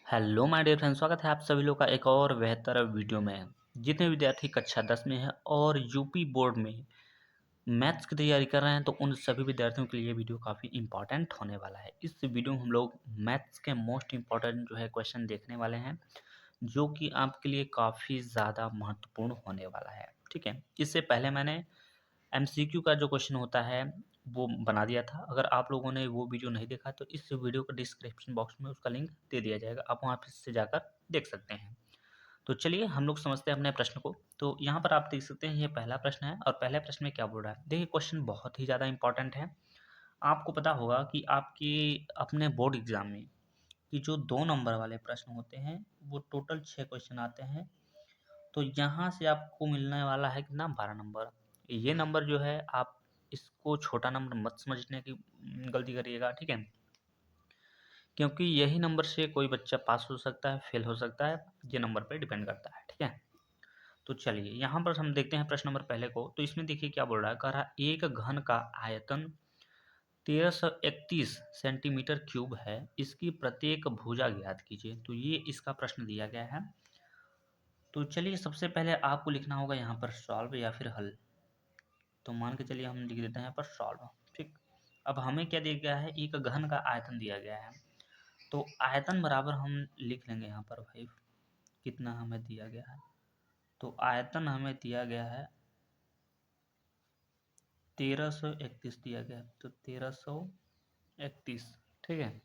Hello my dear friends, स्वागत है आप सभी लोग का एक और बेहतर वीडियो में। जितने विद्यार्थी कक्षा 10 में हैं और यूपी बोर्ड में मैथ्स की तैयारी कर रहे हैं तो उन सभी विद्यार्थियों के लिए ये वीडियो काफ़ी इंपॉर्टेंट होने वाला है। इस वीडियो में हम लोग मैथ्स के मोस्ट इंपॉर्टेंट जो है क्वेश्चन देखने वाले हैं, जो कि आपके लिए काफ़ी ज़्यादा महत्वपूर्ण होने वाला है। ठीक है, इससे पहले मैंने एमसीक्यू का जो क्वेश्चन होता है वो बना दिया था। अगर आप लोगों ने वो वीडियो नहीं देखा तो इस वीडियो का डिस्क्रिप्शन बॉक्स में उसका लिंक दे दिया जाएगा, आप वहाँ पे से जाकर देख सकते हैं। तो चलिए हम लोग समझते हैं अपने प्रश्न को। तो यहाँ पर आप देख सकते हैं, ये पहला प्रश्न है और पहले प्रश्न में क्या बोल रहा है। देखिए, क्वेश्चन बहुत ही ज़्यादा इंपॉर्टेंट है। आपको पता होगा कि आपके अपने बोर्ड एग्जाम में कि जो 2 नंबर वाले प्रश्न होते हैं वो टोटल 6 क्वेश्चन आते हैं। तो यहाँ से आपको मिलने वाला है कितना, 12 नंबर। ये नंबर जो है आप इसको छोटा नंबर मत समझने की गलती करिएगा, ठीक है, क्योंकि यही नंबर से कोई बच्चा पास हो सकता है, फेल हो सकता है, ये नंबर पे डिपेंड करता है, ठीक है। तो चलिए यहाँ पर हम देखते हैं प्रश्न नंबर पहले को। तो इसमें देखिए क्या बोल रहा है, कह रहा है एक घन का आयतन 1331 सेंटीमीटर क्यूब है, इसकी प्रत्येक भुजा ज्ञात कीजिए। तो ये इसका प्रश्न दिया गया है। तो चलिए सबसे पहले आपको लिखना होगा यहाँ पर सॉल्व या फिर हल। तो मान के चलिए हम लिख देते हैं यहाँ पर सॉल्व। ठीक, अब हमें क्या दिया गया है, एक घन का आयतन दिया गया है। तो आयतन बराबर हम लिख लेंगे यहाँ पर भाई, कितना हमें दिया गया है। तो आयतन हमें दिया गया है 1331 दिया गया है। तो 1331, ठीक है।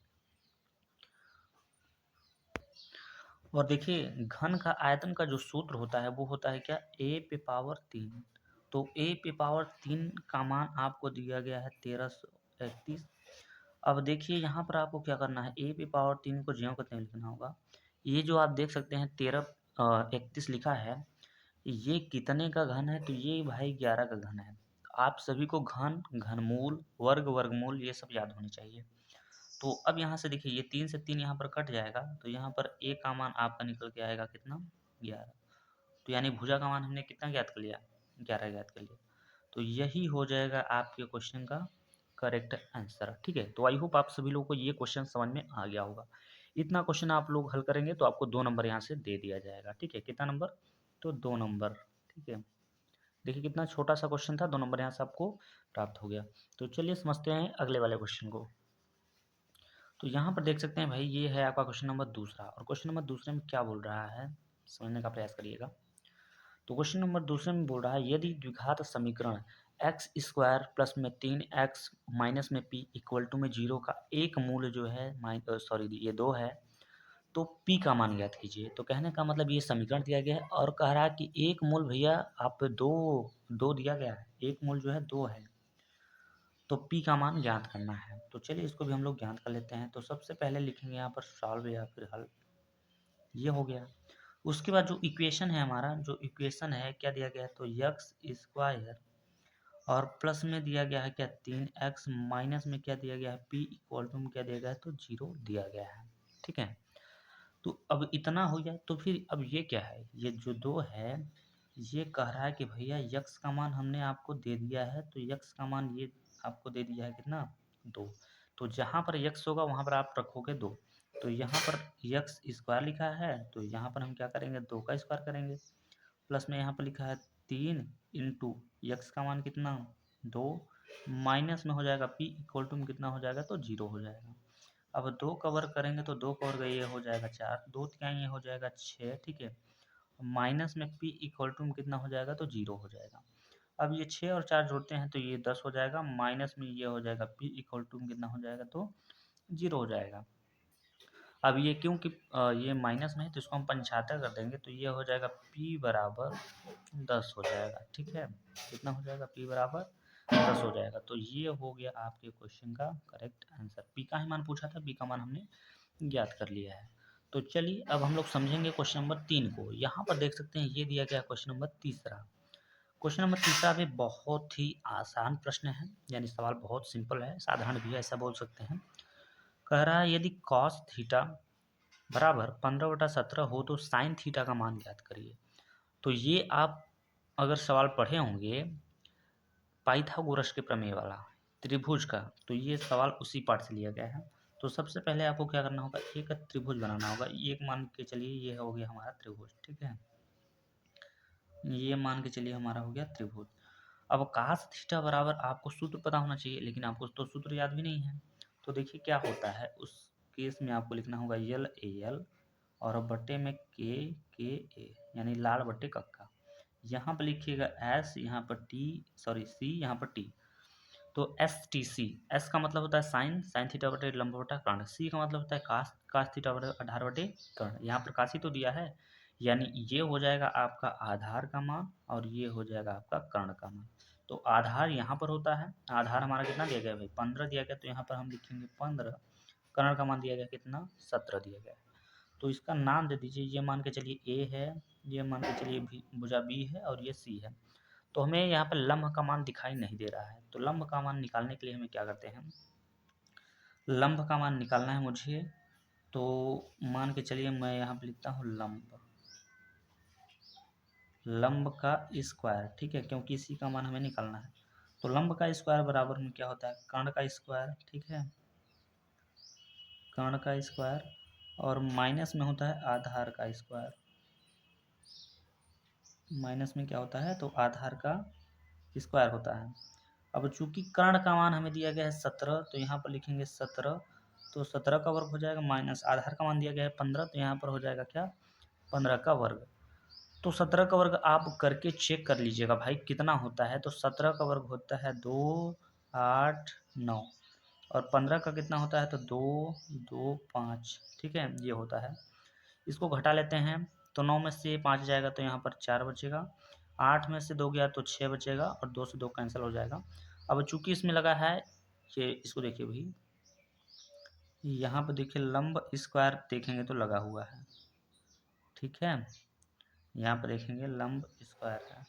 और देखिए घन का आयतन का जो सूत्र होता है वो होता है क्या, ए पे पावर 3। तो ए पे पावर 3 का मान आपको दिया गया है 1331। अब देखिए यहाँ पर आपको क्या करना है, ए पे पावर 3 को ज्यों का त्यों लिखना होगा। ये जो आप देख सकते हैं 1331 लिखा है, ये कितने का घन है, तो ये भाई 11 का घन है। आप सभी को घन, घनमूल, वर्ग, वर्गमूल ये सब याद होने चाहिए। तो अब यहाँ से देखिए ये 3 से 3 यहाँ पर कट जाएगा, तो यहाँ पर ए का मान आपका निकल के आएगा कितना, 11। तो यानी भुजा का मान हमने कितना ज्ञात कर लिया, 11 ज्ञात कर लिया। तो यही हो जाएगा आपके क्वेश्चन का करेक्ट आंसर, ठीक है। तो आई होप आप सभी लोगों को ये क्वेश्चन समझ में आ गया होगा। इतना क्वेश्चन आप लोग हल करेंगे तो आपको 2 नंबर यहाँ से दे दिया जाएगा, ठीक है। कितना नंबर, तो 2 नंबर, ठीक है। देखिए कितना छोटा सा क्वेश्चन था, 2 नंबर यहाँ से आपको प्राप्त हो गया। तो चलिए समझते हैं अगले वाले क्वेश्चन को। तो यहाँ पर देख सकते हैं भाई, ये है आपका क्वेश्चन नंबर दूसरा। और क्वेश्चन नंबर दूसरे में क्या बोल रहा है, समझने का प्रयास करिएगा। तो क्वेश्चन नंबर दूसरे में बोल रहा है, यदि द्विघात समीकरण एक्स स्क्वायर प्लस में 3x माइनस में p इक्वल टू में 0 का एक मूल जो है ये 2 है, तो p का मान ज्ञात कीजिए। तो कहने का मतलब ये समीकरण दिया गया है और कह रहा है कि एक मूल भैया आप दो दो दिया गया है, एक मूल जो है 2 है, तो p का मान ज्ञात करना है। तो चलिए इसको भी हम लोग ज्ञात कर लेते हैं। तो सबसे पहले लिखेंगे यहाँ पर सॉल्व या फिर हल, ये हो गया। उसके बाद जो इक्वेशन है हमारा, जो इक्वेशन है क्या दिया गया है, तो एक्स स्क्वायर और प्लस में दिया गया है क्या, 3x माइनस में क्या दिया गया है, p इक्वल टू में क्या दिया गया है, तो 0 दिया गया है, ठीक है। तो अब इतना हो गया, तो फिर अब ये क्या है, ये जो 2 है, ये कह रहा है कि भैया यक्स का मान हमने आपको दे दिया है। तो यक्स का मान ये आपको दे दिया है कितना, 2। तो जहाँ पर यक्स होगा वहाँ पर आप रखोगे 2। तो यहाँ पर यक्स स्क्वायर लिखा है, तो यहाँ पर हम क्या करेंगे, 2 का स्क्वायर करेंगे। प्लस में यहाँ पर लिखा है 3 इंटू यक्स का मान कितना, 2, माइनस में हो जाएगा p इक्वल टू में कितना हो जाएगा, तो 0 हो जाएगा। अब 2 कवर करेंगे तो 2 कवर गई, ये हो जाएगा 4, 2 तिहाई ये हो जाएगा 6, ठीक है। माइनस में p इक्वल टू में कितना हो जाएगा, तो 0 हो जाएगा। अब ये 6 और 4 जोड़ते हैं तो ये 10 हो जाएगा, माइनस में ये हो जाएगा p इक्वल टू में कितना हो जाएगा, तो 0 हो जाएगा। अब ये क्योंकि ये माइनस में है तो इसको हम पंचाता कर देंगे, तो ये हो जाएगा p बराबर 10 हो जाएगा, ठीक है। कितना हो जाएगा, p बराबर 10 हो जाएगा। तो ये हो गया आपके क्वेश्चन का करेक्ट आंसर। p का ही मान पूछा था, p का मान हमने ज्ञात कर लिया है। तो चलिए अब हम लोग समझेंगे क्वेश्चन नंबर 3 को। यहाँ पर देख सकते हैं ये दिया गया क्वेश्चन नंबर तीसरा। क्वेश्चन नंबर तीसरा भी बहुत ही आसान प्रश्न है, यानी सवाल बहुत सिंपल है, साधारण भी है ऐसा बोल सकते हैं। कह रहा है यदि कॉस थीटा बराबर 15/17 हो तो साइन थीटा का मान ज्ञात करिए। तो ये आप अगर सवाल पढ़े होंगे पाइथागोरस के प्रमेय वाला त्रिभुज का, तो ये सवाल उसी पाठ से लिया गया है। तो सबसे पहले आपको क्या करना होगा, एक त्रिभुज बनाना होगा। एक मान के चलिए ये हो गया हमारा त्रिभुज, ठीक है, ये मान के चलिए हमारा हो गया त्रिभुज। अब cos थीटा बराबर आपको सूत्र पता होना चाहिए, लेकिन आपको तो सूत्र याद भी नहीं है। तो देखिए क्या होता है उस केस में, आपको लिखना होगा यल ए यल और बट्टे में के ए, यानी लाल बट्टे कक्का। यहाँ पर लिखिएगा एस, यहाँ पर टी, सॉरी सी, यहाँ पर टी। तो एस टी सी, एस का मतलब होता है साइन, साइन थीटा बटे लंब बटा कर्ण। सी का मतलब होता है कास, कास थीटा बटे आधार बटे कर्ण। यहाँ पर काशी तो दिया है, यानी ये हो जाएगा आपका आधार का मान और ये हो जाएगा आपका कर्ण का मान। तो आधार यहाँ पर होता है, आधार हमारा कितना दिया गया भाई 15 दिया गया, तो यहाँ पर हम लिखेंगे 15। कर्ण का मान दिया गया कितना 17 दिया गया। तो इसका नाम दे दीजिए, ये मान के चलिए ए है, ये मान के चलिए भुजा बी है और ये सी है। तो हमें यहाँ पर लंब का मान दिखाई नहीं दे रहा है, तो लंब का मान निकालने के लिए हमें क्या करते हैं, लंब का मान निकालना है मुझे। तो मान के चलिए मैं यहाँ पर लिखता हूँ लंब, लंब का स्क्वायर, ठीक है, क्योंकि इसी का मान हमें निकालना है। तो लंब का स्क्वायर बराबर में क्या होता है, कर्ण का स्क्वायर, ठीक है, कर्ण का स्क्वायर, और माइनस में होता है आधार का स्क्वायर। माइनस में क्या होता है, तो आधार का स्क्वायर होता है। अब चूंकि कर्ण का मान हमें दिया गया है 17, तो यहाँ पर लिखेंगे 17, तो 17 का वर्ग हो जाएगा, माइनस आधार का मान दिया गया है 15, तो यहाँ पर हो जाएगा क्या 15 का वर्ग। तो 17 का वर्ग आप करके चेक कर लीजिएगा भाई कितना होता है। तो 17 का वर्ग होता है 2, 8, 9, और 15 का कितना होता है, तो 2, 2, 5, ठीक है, ये होता है। इसको घटा लेते हैं, तो 9 में से 5 जाएगा तो यहाँ पर 4 बचेगा, 8 में से 2 गया तो 6 बचेगा, और 2 से 2 कैंसिल हो जाएगा। अब चूंकि इसमें लगा है, ये इसको देखिए भाई, यहाँ पर देखिए लंब स्क्वायर देखेंगे तो लगा हुआ है, ठीक है, यहाँ पर देखेंगे लंब स्क्वायर है।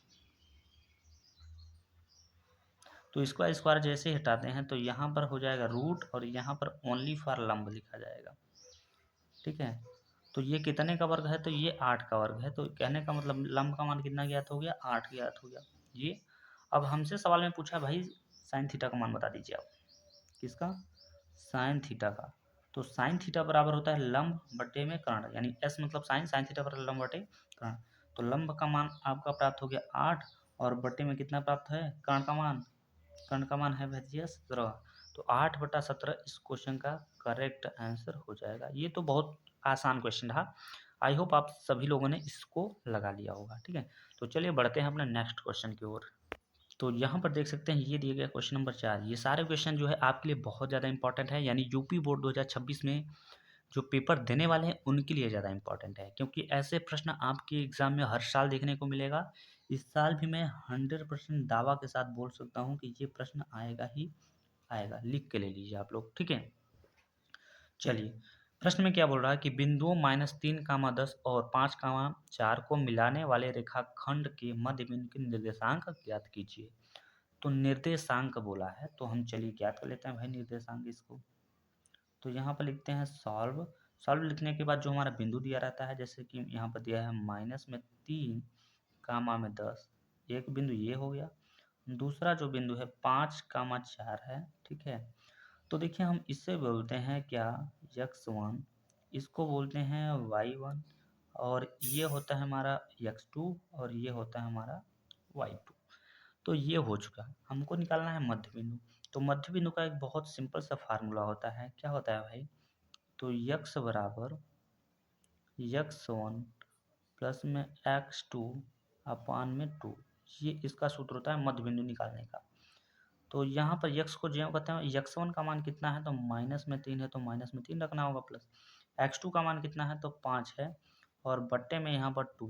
तो इसका स्क्वायर जैसे ही हटाते हैं तो यहाँ पर हो जाएगा रूट, और यहाँ पर ओनली फॉर लंब लिखा जाएगा, ठीक है। तो ये कितने का वर्ग है, तो ये 8 का वर्ग है। तो कहने का मतलब लंब का मान कितना ज्ञात हो गया, 8 ज्ञात हो गया ये। अब हमसे सवाल में पूछा भाई साइन थीटा का मान बता दीजिए आप, किसका, साइन थीटा का। तो साइन थीटा बराबर होता है लंब बटे में कर्ण, यानी एस मतलब साइन, साइन थीटा बराबर लंब बटे कर्ण। तो लंब का मान आपका प्राप्त हो गया 8, और बटे में कितना प्राप्त है, कर्ण का मान, कर्ण का मान है भैया 17। तो 8/17 इस क्वेश्चन का करेक्ट आंसर हो जाएगा। ये तो बहुत आसान क्वेश्चन था, आई होप आप सभी लोगों ने इसको लगा लिया होगा, ठीक है। तो चलिए बढ़ते हैं अपने नेक्स्ट क्वेश्चन की ओर। तो यहाँ पर देख सकते हैं ये दिए गया क्वेश्चन नंबर 4। ये सारे क्वेश्चन जो है आपके लिए बहुत ज़्यादा इंपॉर्टेंट है, यानी यूपी बोर्ड 2026 में जो पेपर देने वाले हैं उनके लिए ज़्यादा इंपॉर्टेंट है, क्योंकि ऐसे प्रश्न आपके एग्जाम में हर साल देखने को मिलेगा। इस साल भी मैं 100% दावा के साथ बोल सकता हूँ कि ये प्रश्न आएगा ही आएगा, लिख के ले लीजिए आप लोग, ठीक है। चलिए प्रश्न में क्या बोल रहा है कि बिंदुओं -3, 10 और 5, 4 को मिलाने वाले रेखाखंड के मध्य बिंदु के निर्देशांक ज्ञात कीजिए। तो निर्देशांक बोला है, तो हम चलिए ज्ञात कर लेते हैं भाई निर्देशांक इसको। तो यहाँ पर लिखते हैं सॉल्व। सॉल्व लिखने के बाद जो हमारा बिंदु दिया रहता है, जैसे कि यहाँ पर दिया है -3, 10, एक बिंदु ये हो गया। दूसरा जो बिंदु है 5, 4 है, ठीक है। तो देखिए हम इससे बोलते हैं क्या, x1, इसको बोलते हैं y1, और ये होता है हमारा x2, और ये होता है हमारा y2। तो ये हो चुका, हमको निकालना है मध्य बिंदु। तो मध्य बिंदु का एक बहुत सिंपल सा फार्मूला होता है, क्या होता है भाई, तो x बराबर x1 प्लस में x2 अपान में 2, ये इसका सूत्र होता है मध्य बिंदु निकालने का। तो यहाँ पर x को जो कहते हैं, x1 का मान कितना है, तो -3 है, तो -3 रखना होगा, प्लस x2 का मान कितना है, तो 5 है, और बट्टे में यहाँ पर 2,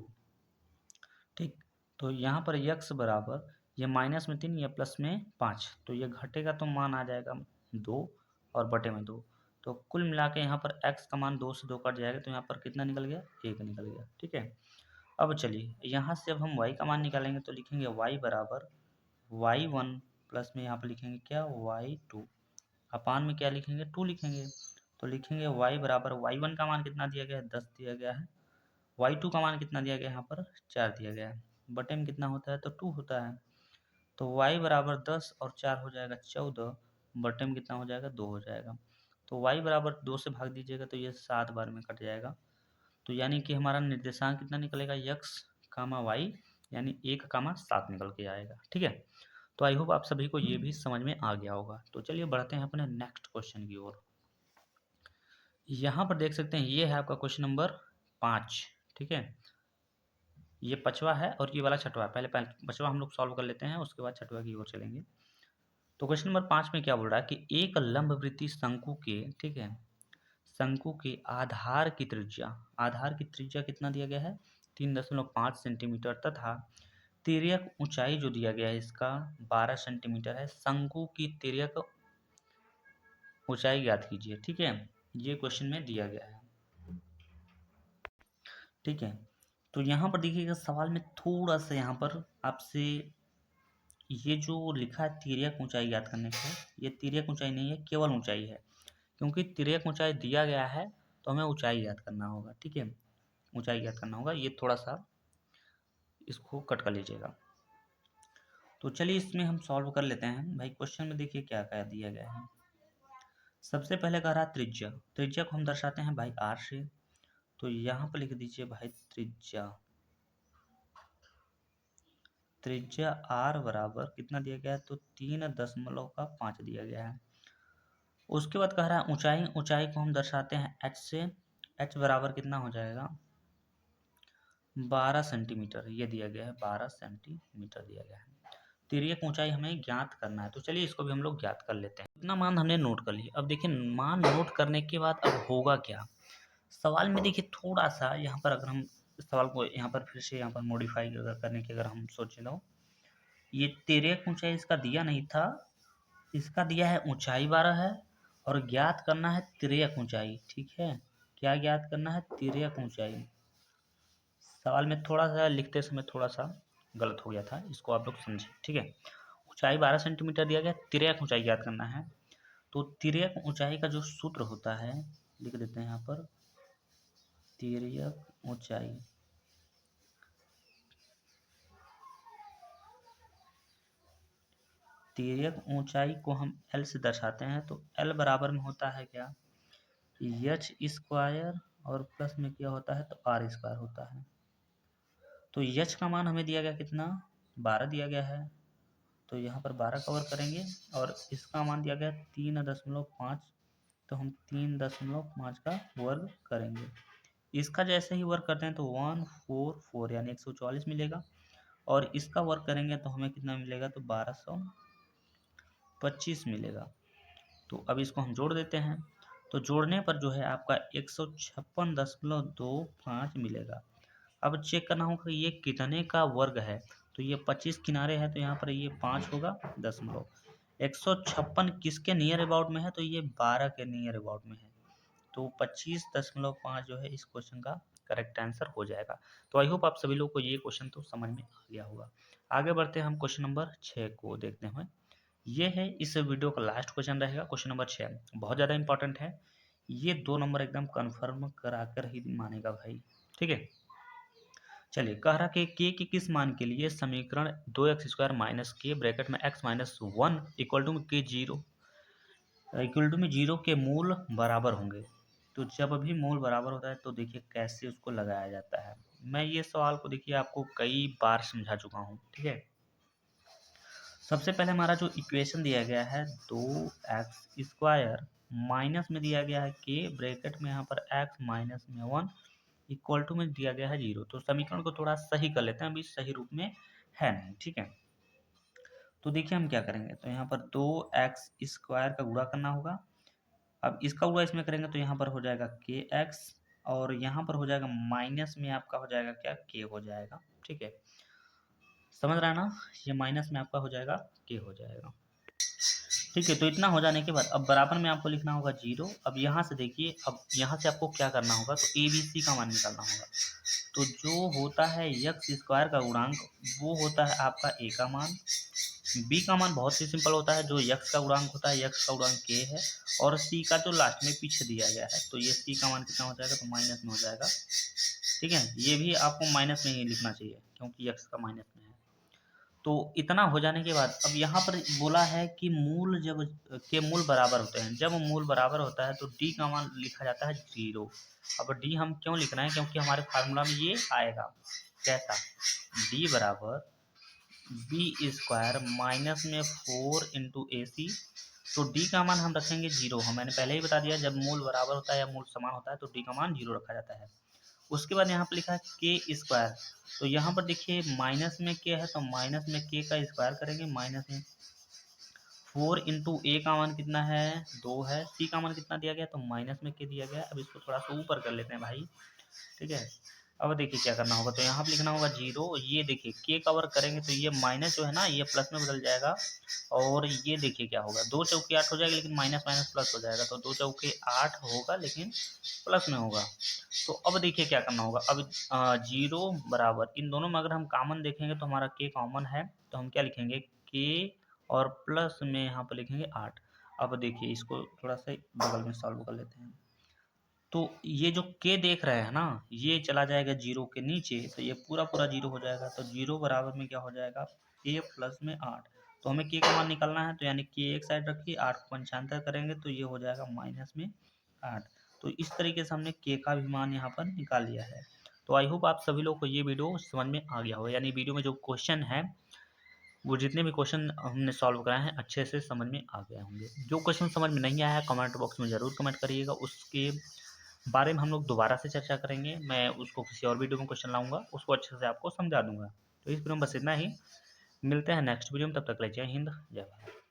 ठीक। तो यहाँ पर x बराबर ये -3 या +5, तो ये घटेगा तो मान आ जाएगा 2, और बटे में 2। तो कुल मिला के यहाँ पर x का मान 2 से 2 कट जाएगा, तो यहाँ पर कितना निकल गया, 1 निकल गया, ठीक है। अब चलिए यहाँ से अब हम y का मान निकालेंगे, तो लिखेंगे y बराबर y1 प्लस में यहाँ पर लिखेंगे क्या, y2 अपान में क्या लिखेंगे, 2 लिखेंगे। तो लिखेंगे y बराबर y1 का मान कितना दिया गया है, 10 दिया गया है, y2 का मान कितना दिया गया है, यहाँ पर 4 दिया गया है, बटे में कितना होता है, तो 2 होता है। तो y बराबर 10 और 4 हो जाएगा 14, बटे में कितना हो जाएगा, 2 हो जाएगा। तो y बराबर 2 से भाग दीजिएगा तो ये 7 बार में कट जाएगा। तो यानी कि हमारा निर्देशांक कितना निकलेगा, x, y, यानी 1, 7 निकल के आएगा। ठीक है, तो आई होप आप सभी को ये भी समझ में आ गया होगा। तो चलिए बढ़ते हैं अपने नेक्स्ट क्वेश्चन की ओर। यहाँ पर देख सकते हैं ये है आपका क्वेश्चन नंबर 5। ठीक है, ये पांचवा है और ये वाला छठवा है। पहले पांचवा हम लोग सॉल्व कर लेते हैं, उसके बाद छठवा की ओर चलेंगे। तो क्वेश्चन नंबर 5 में क्या बोल रहा है कि एक लंबवृत्तीय शंकु के, ठीक है, शंकु के आधार की त्रिज्या कितना दिया गया है, 3.5 सेंटीमीटर तथा तिर्यक ऊंचाई जो दिया गया है इसका 12 सेंटीमीटर है। शंकु की तिर्यक ऊंचाई ज्ञात कीजिए। ठीक है, ये क्वेश्चन में दिया गया है। ठीक है, तो यहाँ पर देखिएगा सवाल में थोड़ा सा यहाँ पर आपसे ये जो लिखा है तिर्यक ऊंचाई ज्ञात करने को, ये तिर्यक ऊंचाई नहीं है, केवल ऊंचाई है। क्योंकि तिर्यक ऊंचाई दिया गया है तो हमें ऊंचाई ज्ञात करना होगा। ठीक है, ऊंचाई ज्ञात करना होगा, ये थोड़ा सा इसको कट कर लीजिएगा। तो चलिए इसमें हम सॉल्व कर लेते हैं। भाई क्वेश्चन में देखिए क्या क्या दिया गया है। सबसे पहले कह रहा त्रिज्या को हम दर्शाते हैं भाई r से। तो यहाँ पर लिख दीजिए भाई त्रिज्या r बराबर कितना दिया गया है, तो 3.5 दिया गया है। उसके बाद कह रहा है ऊंचाई को हम दर्शाते हैं h से। h बराबर कितना हो जाएगा, 12 सेंटीमीटर, ये दिया गया है, 12 सेंटीमीटर दिया गया है। तिर्यक ऊंचाई हमें ज्ञात करना है, तो चलिए इसको भी हम लोग ज्ञात कर लेते हैं। इतना मान हमने नोट कर लिया। अब देखिए मान नोट करने के बाद अब होगा क्या, सवाल में देखिए थोड़ा सा यहाँ पर अगर हम सवाल को यहाँ पर फिर से यहाँ पर मॉडिफाई अगर करने की अगर हम सोचें तो ये तिर्यक ऊंचाई इसका दिया नहीं था, इसका दिया है ऊंचाई 12 है और ज्ञात करना है तिर्यक ऊंचाई। ठीक है, क्या ज्ञात करना है, तिर्यक ऊंचाई। सवाल में थोड़ा सा लिखते समय थोड़ा सा गलत हो गया था, इसको आप लोग समझिए। ठीक है, ऊंचाई 12 सेंटीमीटर दिया गया, तिर्यक ऊंचाई ज्ञात करना है। तो तिर्यक ऊंचाई का जो सूत्र होता है लिख देते हैं यहाँ पर, तिर्यक ऊंचाई को हम L से दर्शाते हैं। तो L बराबर में होता है क्या, एच स्क्वायर और प्लस में क्या होता है, तो आर स्क्वायर होता है। तो एच का मान हमें दिया गया कितना, 12 दिया गया है, तो यहाँ पर 12 कवर करेंगे और इसका मान दिया गया 3.5, तो हम 3.5 का वर्ग करेंगे। इसका जैसे ही वर्ग करते हैं तो 144 यानी 144 मिलेगा और इसका वर्ग करेंगे तो हमें कितना मिलेगा, तो 1225 मिलेगा। तो अब इसको हम जोड़ देते हैं, तो जोड़ने पर जो है आपका 156.25 मिलेगा। अब चेक करना होगा कि ये कितने का वर्ग है, तो ये 25 किनारे हैं तो यहाँ पर ये 5 होगा दशमलव। 156 किसके नियर अबाउट में है, तो ये 12 के नियर अबाउट में है। तो 25.5 जो है इस क्वेश्चन का करेक्ट आंसर हो जाएगा। तो आई होप आप सभी लोग को ये क्वेश्चन तो समझ में आ गया होगा। आगे बढ़ते हैं हम क्वेश्चन नंबर 6 को देखते हैं। ये है इस वीडियो का लास्ट क्वेश्चन रहेगा, क्वेश्चन नंबर 6 बहुत ज़्यादा इंपॉर्टेंट है। ये 2 नंबर एकदम कन्फर्म करा कर ही मानेगा भाई। ठीक है, चलिए कह रहा कि के किस मान के लिए समीकरण 2x² माइनस के ब्रैकेट में x माइनस 1 इक्वल टू के 0 इक्वल टू में 0 के मूल बराबर होंगे। तो जब भी मूल बराबर होता है तो देखिए कैसे उसको लगाया जाता है। मैं ये सवाल को देखिए आपको कई बार समझा चुका हूँ। ठीक है, सबसे पहले हमारा जो इक्वेशन दिया गया है 2x² माइनस में दिया गया है के ब्रैकेट में यहाँ पर x माइनस में 1 इक्वल टू में दिया गया है 0। तो समीकरण को थोड़ा सही कर लेते हैं, अभी सही रूप में है नहीं। ठीक है, तो देखिए हम क्या करेंगे, तो यहाँ पर 2x² का गुणा करना होगा। अब इसका गुणा इसमें करेंगे तो यहाँ पर हो जाएगा kx और यहाँ पर हो जाएगा माइनस में आपका हो जाएगा क्या, k हो जाएगा। ठीक है, समझ रहा है ना, ये माइनस में आपका हो जाएगा k हो जाएगा। ठीक है, तो इतना हो जाने के बाद अब बराबर में आपको लिखना होगा 0। अब यहाँ से देखिए, अब यहाँ से आपको क्या करना होगा, तो ए बी सी का मान निकालना होगा। तो जो होता है x² का गुणांक वो होता है आपका a का मान, b का मान बहुत ही सिंपल होता है, जो x का गुणांक होता है, x का गुणांक k है, और c का जो लास्ट में पीछे दिया गया है, तो ये c का मान कितना हो जाएगा, तो माइनस में हो जाएगा। ठीक है, ये भी आपको माइनस में ही लिखना चाहिए क्योंकि x का माइनस में है। तो इतना हो जाने के बाद अब यहाँ पर बोला है कि मूल जब के मूल बराबर होते हैं, जब मूल बराबर होता है तो डी का मान लिखा जाता है 0। अब डी हम क्यों लिख रहे हैं, क्योंकि हमारे फार्मूला में ये आएगा कैसा, डी बराबर बी स्क्वायर माइनस में 4 इंटू ए सी। तो डी का मान हम रखेंगे 0, हम मैंने पहले ही बता दिया जब मूल बराबर होता है या मूल समान होता है तो डी का मान 0 रखा जाता है। उसके बाद यहाँ पर लिखा है के स्क्वायर, तो यहाँ पर देखिए माइनस में के है तो माइनस में के का स्क्वायर करेंगे, माइनस में 4 इंटू ए का मान कितना है 2 है, सी का मान कितना दिया गया तो माइनस में के दिया गया। अब इसको थोड़ा सा ऊपर कर लेते हैं भाई, ठीक है। अब देखिए क्या करना होगा, तो यहाँ पे लिखना होगा 0, ये देखिए के का वर्ग करेंगे तो ये माइनस जो है ना ये प्लस में बदल जाएगा, और ये देखिए क्या होगा 2 चौके 8 हो जाएगा लेकिन माइनस माइनस प्लस हो जाएगा, तो 2 चौके 8 होगा लेकिन प्लस में होगा। तो अब देखिए क्या करना होगा, अब 0 बराबर इन दोनों में अगर हम कॉमन देखेंगे तो हमारा के कॉमन है, तो हम क्या लिखेंगे के और प्लस में यहाँ पर लिखेंगे 8। अब देखिए इसको थोड़ा सा बगल में सॉल्व कर लेते हैं, तो ये जो के देख रहे हैं ना ये चला जाएगा 0 के नीचे, तो ये पूरा पूरा 0 हो जाएगा, तो 0 बराबर में क्या हो जाएगा के प्लस में 8। तो हमें के का मान निकालना है, तो यानी के एक साइड रखिए, 8 को पंचांतर करेंगे तो ये हो जाएगा माइनस में 8। तो इस तरीके से हमने के का भी मान यहाँ पर निकाल लिया है। तो आई होप आप सभी लोग को ये वीडियो समझ में आ गया हो, यानी वीडियो में जो क्वेश्चन है वो जितने भी क्वेश्चन हमने सॉल्व कराए हैं अच्छे से समझ में आ गए होंगे। जो क्वेश्चन समझ में नहीं आया है कमेंट बॉक्स में ज़रूर कमेंट करिएगा, उसके बारे में हम लोग दोबारा से चर्चा करेंगे, मैं उसको किसी और वीडियो में क्वेश्चन लाऊंगा, उसको अच्छे से आपको समझा दूंगा। तो इस वीडियो में बस इतना ही, मिलते हैं नेक्स्ट वीडियो में, तब तक के लिए जय हिंद जय भारत।